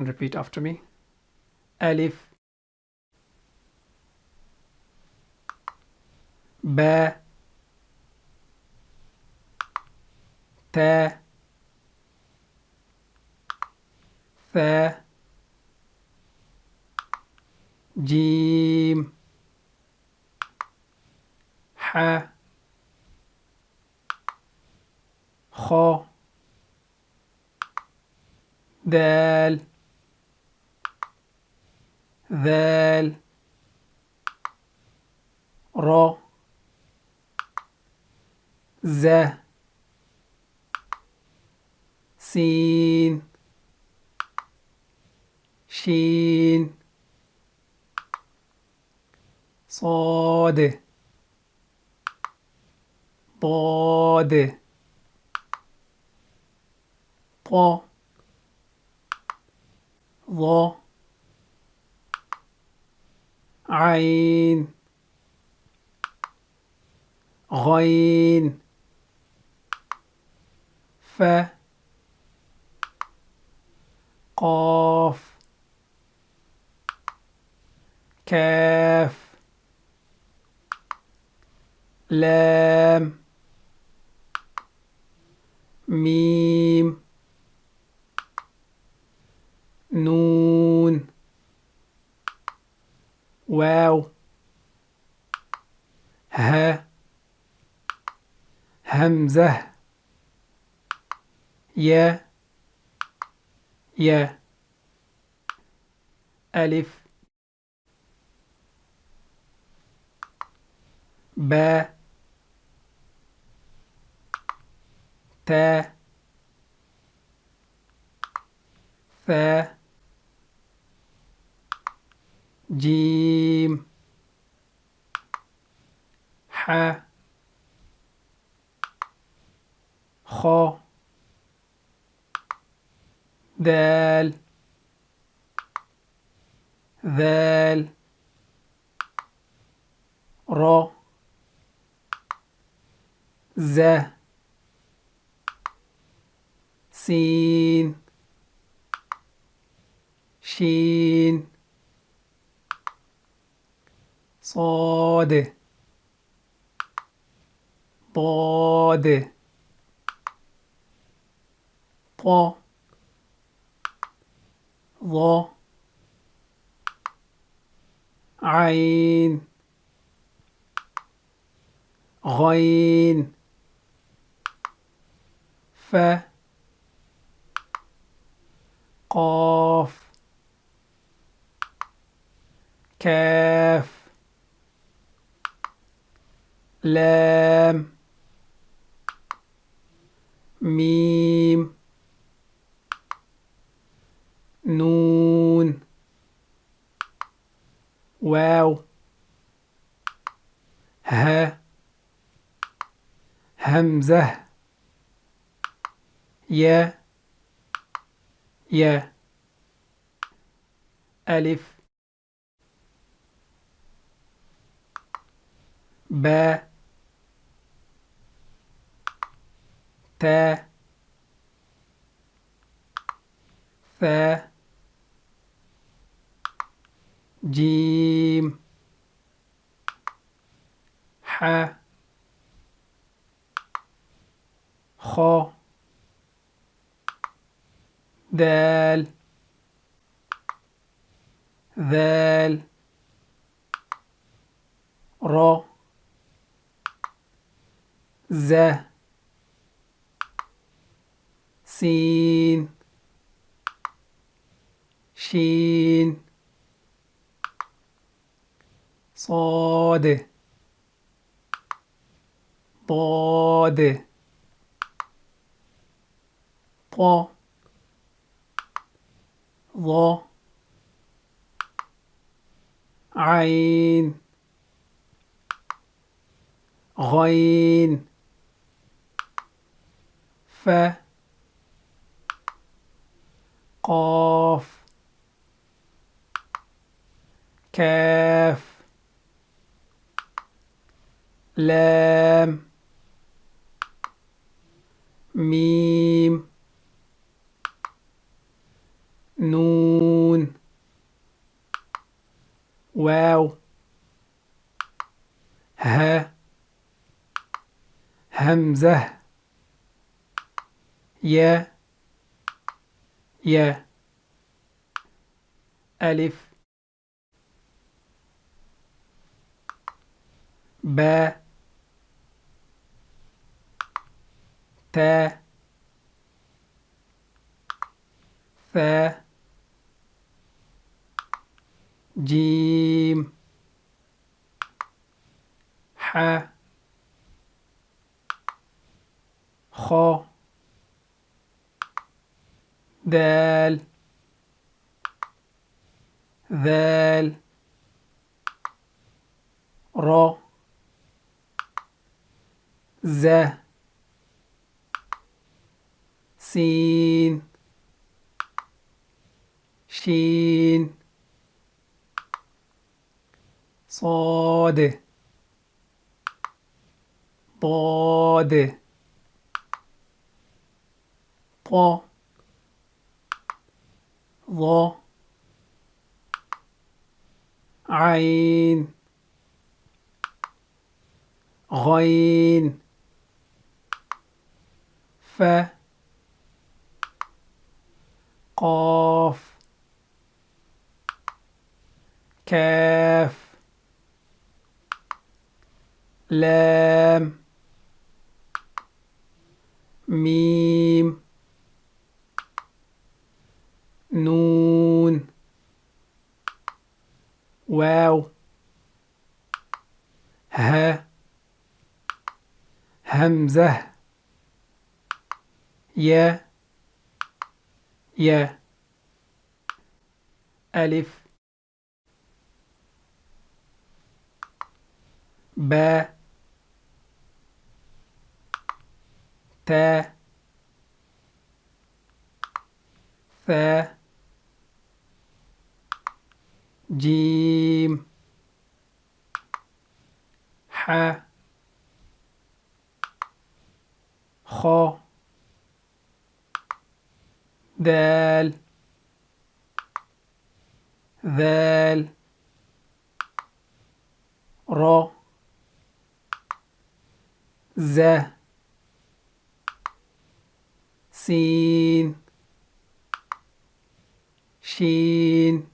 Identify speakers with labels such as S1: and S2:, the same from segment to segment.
S1: Repeat after me. Alif, Ba, Ta, Tha, Jim, Ha, Kha, Dal, Dhal, Ra, Za, Sin, Shin, Sad, Dad, Ta, Dha, Ain, Ghain, Fa, Qaf, Kaf, Lam, Mim, Nun, Waw, Ha, Hamzah, Ya, Ya, Alif, Ba, Ta, Tha, Jim, Ha, Kha, Dal, Dhal, Ra, Za, Sin, Shin, Sad, Dad, Ta, Dha, Ain, Ghain, Fa, Qaf, Kaf, Lam, Mim, Nun, Waw, Ha, Hamzah, Ya, Ya, Alif, Ba, Ta, Tha, Jim, Ha, Kha, Dal, Dhal, Ra, Za, Sin, Shin, Sad, Dad, Ta, Dha, Ain, Ghain, Fa, Qaf, Kaf, Lam, Mim, نون واو ها همزة يا يا ألف با تا ثا جيم ح خا دال ذال را ز سين شين صاد ضاد طا ظا عين غين ف قاف كاف لام ميم نون واو ها همزة يا يا ألف با تا ثا جيم ح خا دال ذال را ز سين شين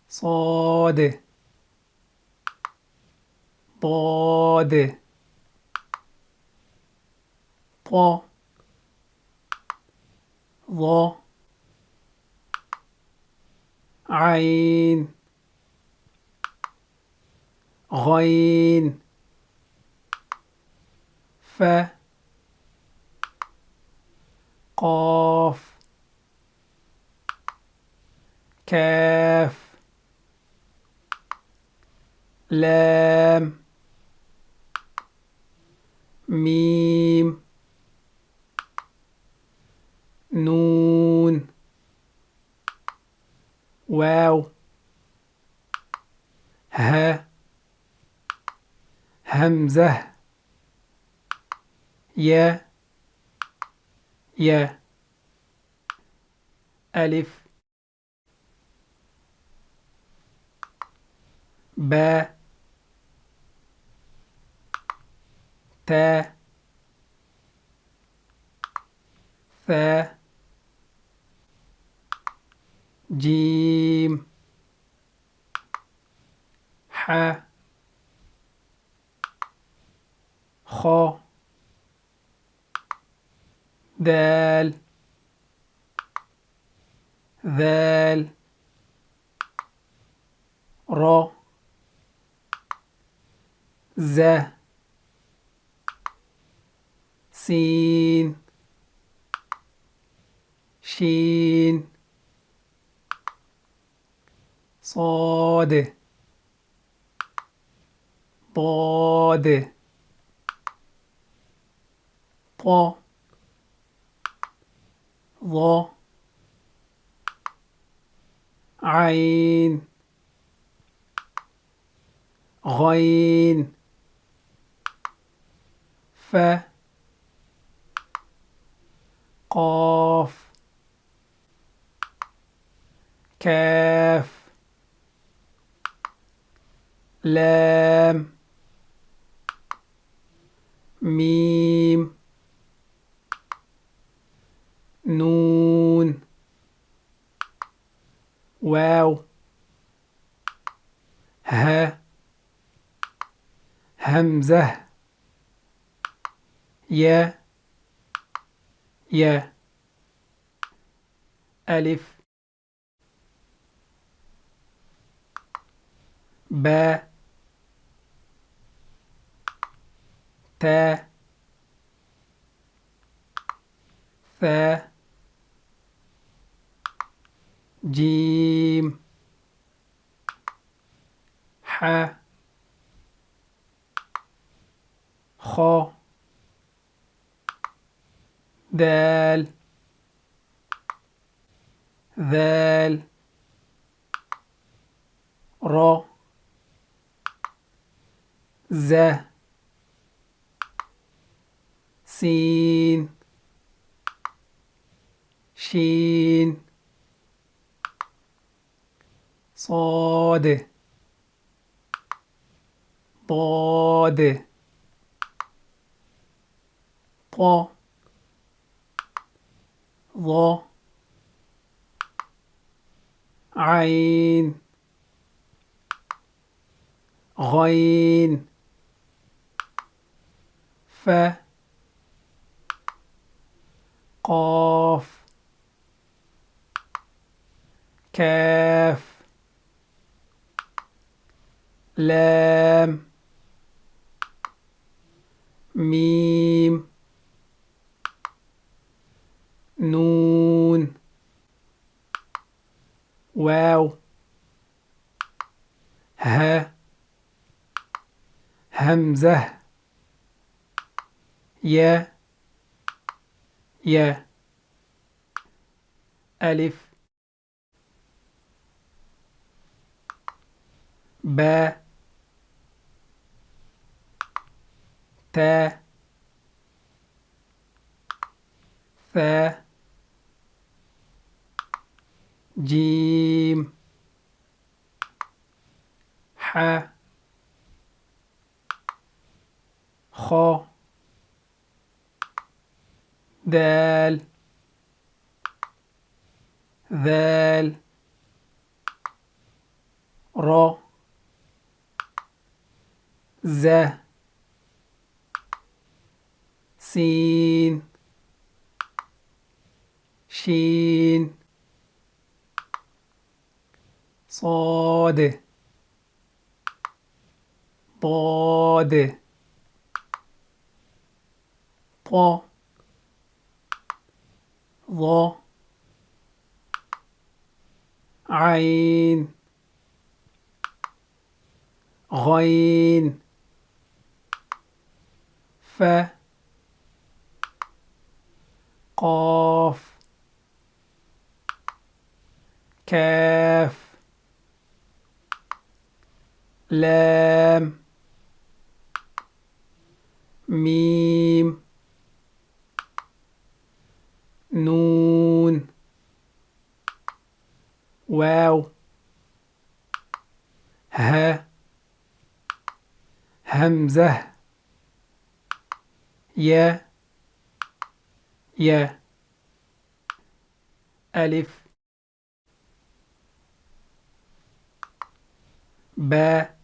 S1: صاد ضاد طا ظا عين غين ف قاف كاف لام ميم نون واو ها همزة يا يا ألف با تا ثا جيم ح خا دال ذال را ز سين شين صاد ضاد طا ظا عين غين ف قاف كاف لام ميم نون واو ها همزة يا يا ألف با تا ثا جيم ح خا دال ذال را ز سين شين صاد ضاد طا ظا عين غين ف قاف كاف لام ميم نون واو ها همزة يا يا ألف با تا ثا جيم ح خا دال ذال را ز سين شين صاد ضاد طا ظا عين غين ف قاف كاف لام ميم نون واو ها همزة يا يا ألف با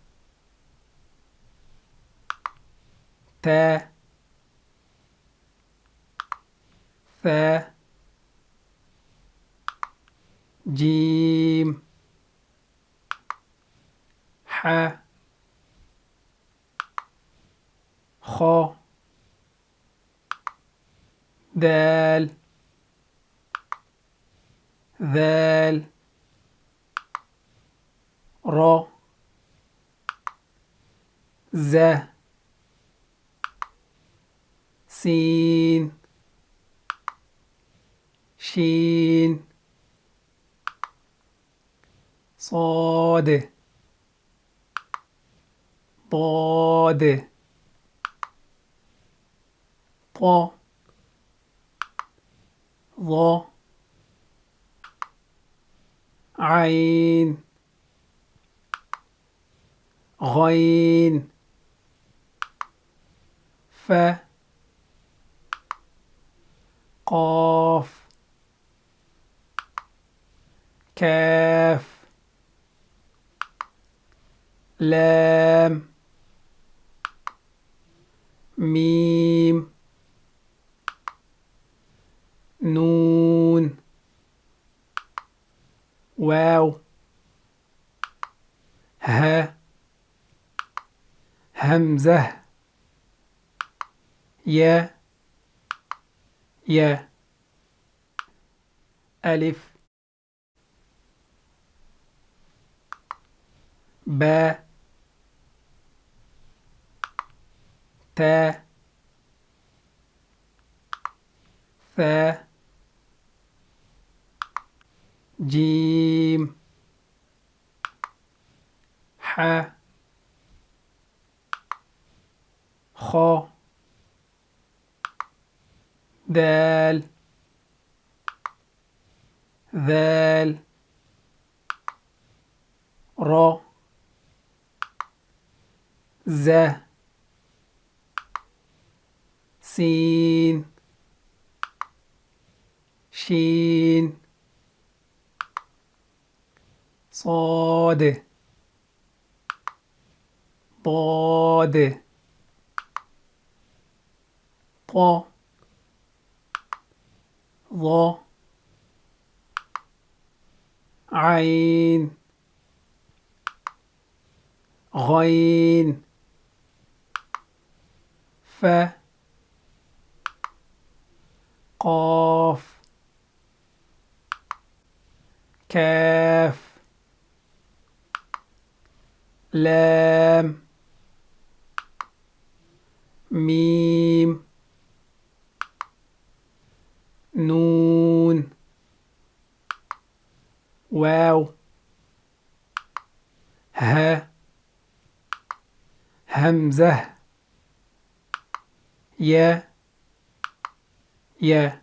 S1: تا ثا جيم ح خا دال ذال را ز سين شين صاد ضاد طا ظا عين غين ف قاف كاف لام ميم نون واو ها همزة يا ألف باء تاء ثاء جيم حاء خاء دال ذال را ز سين شين صاد ضاد طا ظا عين غين ف قاف كاف لام ميم نون واو ها همزة يا